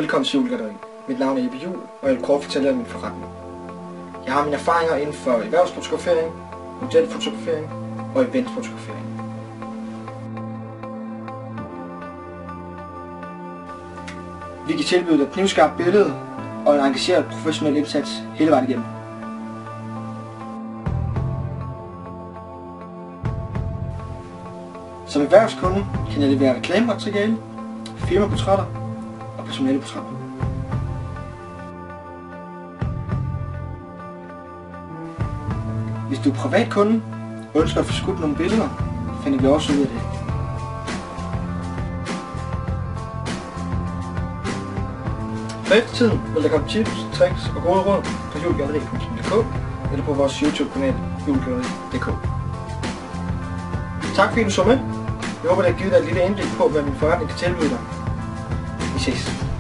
velkommen til Julegalleriet. Mit navn er Jeppe Juhl, og jeg vil kort fortælle om min forretning. Jeg har mine erfaringer inden for erhvervsfotografering, modelfotografering og eventfotografering. Vi kan tilbyde dig et knivskarpt billede og en engageret professionel indsats hele vejen igennem. Som erhvervskunde kan jeg levere reklamemateriale, firmaportrætter og personaleportrætter. Hvis du er privat kunde og ønsker at få skudt nogle billeder, finder vi også ud af det. For eftertiden vil der komme tips, tricks og gode råd på julegalleriet.dk eller på vores YouTube-kanal julegalleriet.dk. Tak fordi du så med. Jeg håber, det har givet dig et lille indblik på, hvad min forretning kan tilbyde dig. Vi ses.